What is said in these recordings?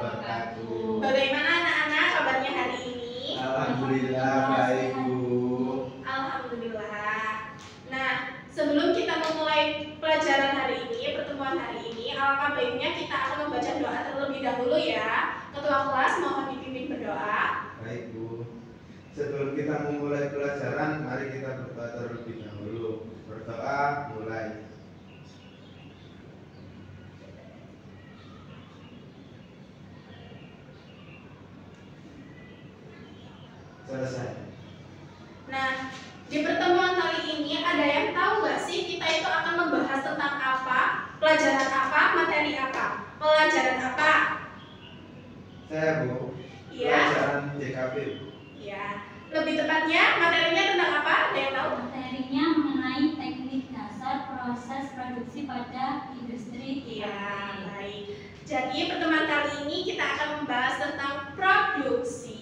wabarakatuh. Bagaimana anak-anak kabarnya hari ini? Alhamdulillah baik, Bu. Alhamdulillah. Nah, sebelum kita memulai pelajaran hari ini, pertemuan hari ini, alangkah baiknya kita akan membaca doa terlebih dahulu ya. Ketua kelas mohon dipimpin berdoa. Baik, Bu. Sebelum kita memulai pelajaran, mari kita berdoa terlebih dahulu. Berdoa mulai. Selesai. Nah, di pertemuan kali ini ada yang tahu nggak sih kita itu akan membahas tentang apa? Pelajaran apa? Materi apa? Pelajaran apa? Saya, Bu. Iya. Pelajaran DKV, Bu. Ya. Lebih tepatnya materinya tentang apa? Ada yang tahu? Materinya mengenai teknik dasar proses produksi pada industri. Iya, baik. Jadi pertemuan kali ini kita akan membahas tentang produksi,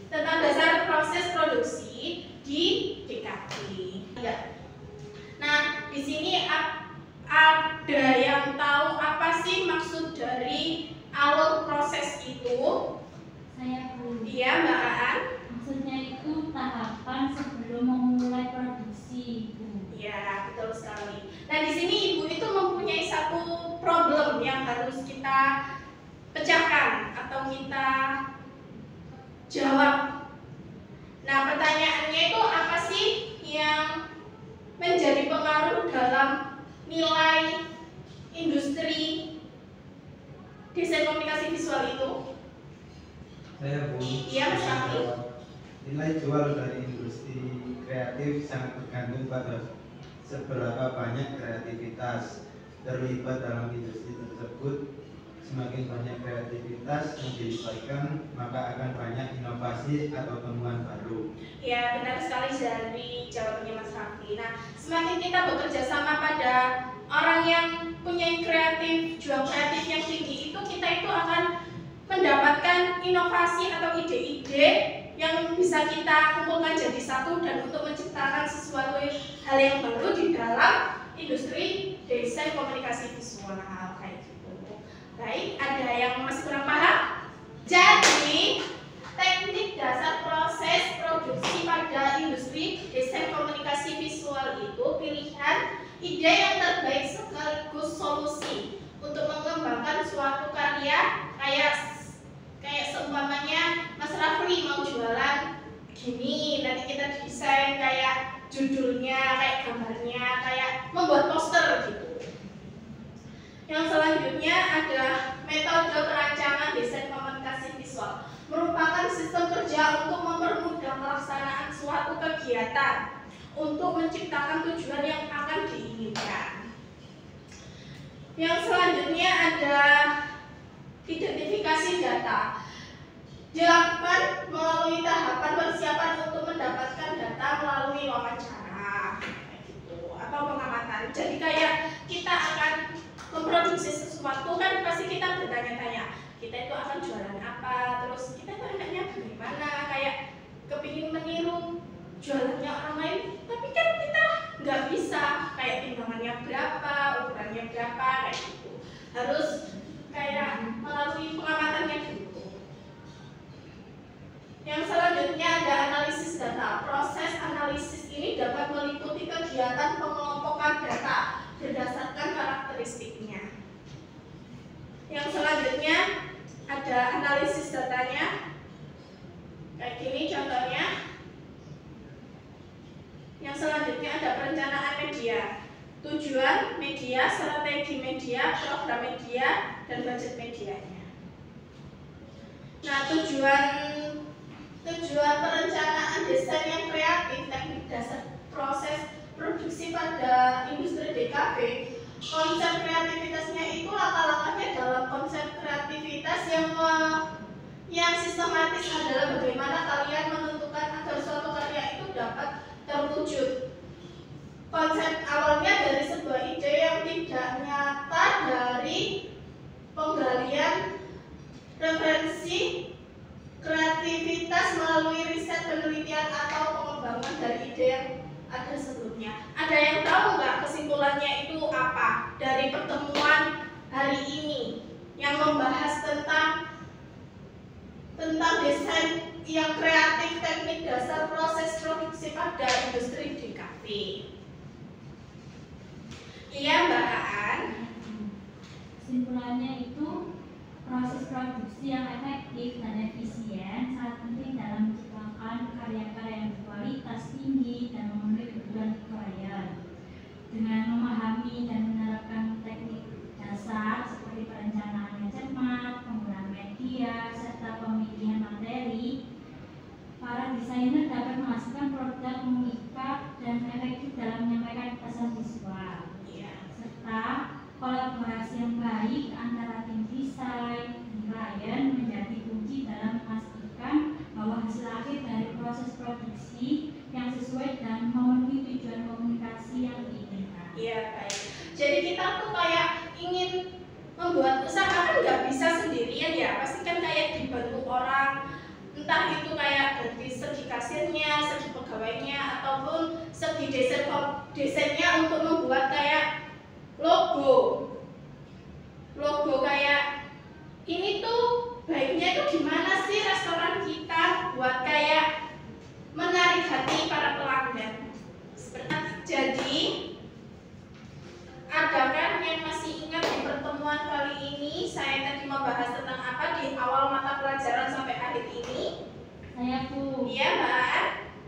tentang dasar proses produksi di DKV. Ya. Nah, di sini ada yang tahu apa sih maksud dari alur proses itu? Saya Bu. Iya, Mbak Aan. Maksudnya itu tahapan sebelum memulai produksi, Bu. Ya, betul sekali. Nah, di sini Ibu itu mempunyai satu problem yang harus kita pecahkan atau kita jawab. Nah, pertanyaannya itu apa sih yang menjadi pengaruh dalam nilai industri desain komunikasi visual itu? Saya, Bu. Iya, Mas Raffi. Nilai jual dari industri kreatif sangat bergantung pada seberapa banyak kreativitas terlibat dalam industri tersebut. Semakin banyak kreativitas yang dilibatkan, maka akan banyak inovasi atau temuan baru. Ya, benar sekali dari jawabannya Mas Raffi. Nah, semakin kita bekerja sama pada orang yang punya kreatif, juang kreatif yang tinggi itu, kita itu akan mendapatkan inovasi atau ide-ide yang bisa kita kumpulkan jadi satu dan untuk menciptakan sesuatu hal yang baru di dalam industri desain komunikasi visual kayak gitu. Baik, ada yang masih kurang paham? Jadi, teknik dasar proses produksi pada industri desain komunikasi visual itu pilihan ide yang terbaik sekaligus solusi untuk mengembangkan suatu karya kayak seumpamanya Mas Rafli mau jualan gini, nanti kita desain kayak judulnya, kayak gambarnya, kayak membuat poster gitu. Yang selanjutnya ada metode perancangan desain komunikasi visual, merupakan sistem kerja untuk mempermudah pelaksanaan suatu kegiatan untuk menciptakan tujuan yang akan diinginkan. Yang selanjutnya ada identifikasi data, dilakukan melalui tahapan persiapan untuk mendapatkan data melalui wawancara gitu, atau pengamatan. Jadi kayak kita akan memproduksi sesuatu kan pasti kita bertanya-tanya, kita itu akan jualan apa, terus kita itu enaknya bagaimana, kayak kepingin meniru jualannya orang lain, tapi kan kita nggak bisa kayak timbangannya berapa, ukurannya berapa, kayak gitu. Harus kayak melalui pengamatannya dulu. Yang selanjutnya ada analisis data. Proses analisis ini dapat meliputi kegiatan pengelompokan data berdasarkan karakteristiknya. Yang selanjutnya ada analisis datanya. Kayak gini contohnya. Yang selanjutnya ada perencanaan media. Tujuan media, strategi media, program media, dan budget medianya. Nah, tujuan perencanaan desain yang kreatif, teknik dasar proses produksi pada industri DKV, konsep kreativitasnya itu langkah-langkahnya dalam konsep kreativitas yang sistematis adalah bagaimana kalian menentukan agar suatu karya itu dapat terwujud. Konsep awalnya dari sebuah ide yang tidak nyata dari penggalian referensi kreativitas melalui riset penelitian atau pengembangan dari ide yang ada sebelumnya. Ada yang tahu nggak kesimpulannya itu apa dari pertemuan hari ini yang membahas tentang tentang desain yang kreatif, teknik dasar proses produksi pada industri DKV. Iya, Mbak Aan. Kesimpulannya itu proses produksi yang efektif dan efisien sangat penting dalam menciptakan karya-karya yang berkualitas tinggi dan memenuhi kebutuhan klien. Dengan memahami dan menerapkan teknik dasar seperti perencanaan yang cermat, penggunaan media, serta pemilihan materi, para desainer dapat menghasilkan produk memikat dan efektif dalam menyampaikan pesan siswa. Serta kolaborasi yang baik antara tim desain dan klien menjadi kunci dalam memastikan bahwa hasil akhir dari proses produksi yang sesuai dan memenuhi tujuan komunikasi yang diinginkan. Iya, baik. Jadi kita tuh kayak ingin membuat usaha kan nggak bisa sendirian ya, pasti kan kayak dibantu orang, entah itu kayak dari segi kasirnya, segi pegawainya, ataupun segi desainnya untuk membuat kayak logo kayak ini tuh baiknya tuh gimana sih restoran kita buat kayak menarik hati para pelanggan. Jadi adakah yang masih ingat di pertemuan kali ini saya tadi membahas tentang apa di awal mata pelajaran sampai akhir ini? Saya Bu. Iya, Mbak.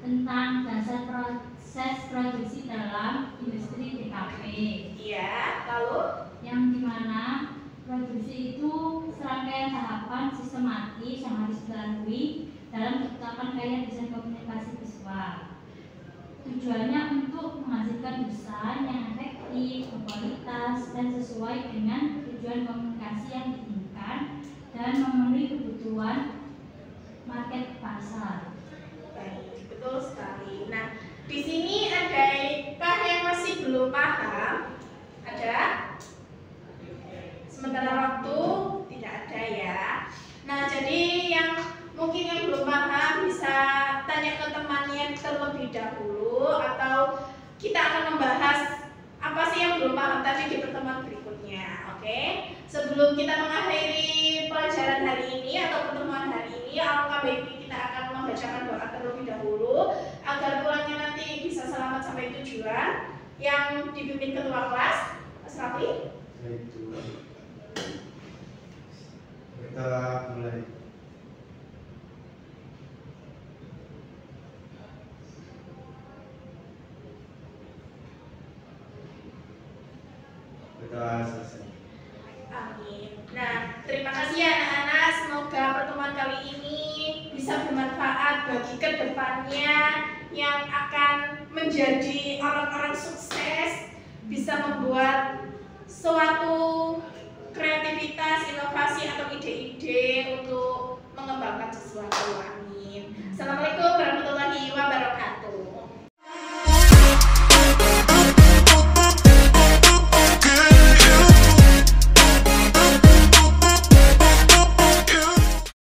Tentang dasar proses produksi dalam industri DKV. Iya, lalu Yang dimana produksi itu serangkaian tahapan sistematis yang harus dilalui dalam menciptakan karya desain komunikasi visual. Tujuannya untuk menghasilkan desain yang efektif, berkualitas, dan sesuai dengan tujuan komunikasi yang diinginkan dan memenuhi kebutuhan market pasar. baik, betul sekali. Nah, di sini adakah yang masih belum paham? Ada? Sementara waktu tidak ada ya. Nah, jadi yang mungkin yang belum paham bisa tanya ke temannya terlebih dahulu, atau kita akan membahas apa sih yang belum paham tadi di pertemuan berikutnya. Oke? Sebelum kita mengakhiri pelajaran hari ini atau pertemuan hari ini, alangkah baiknya kita akan membacakan doa terlebih dahulu agar pulangnya nanti bisa selamat sampai tujuan, yang dipimpin ketua kelas Mas Rafli. Kita mulai. Kita selesai. Amin. Nah, terima kasih ya anak-anak. Semoga pertemuan kali ini bisa bermanfaat bagi kedepannya yang akan menjadi orang-orang sukses, bisa membuat suatu kreativitas, inovasi atau ide-ide untuk mengembangkan sesuatu. Amin. Assalamualaikum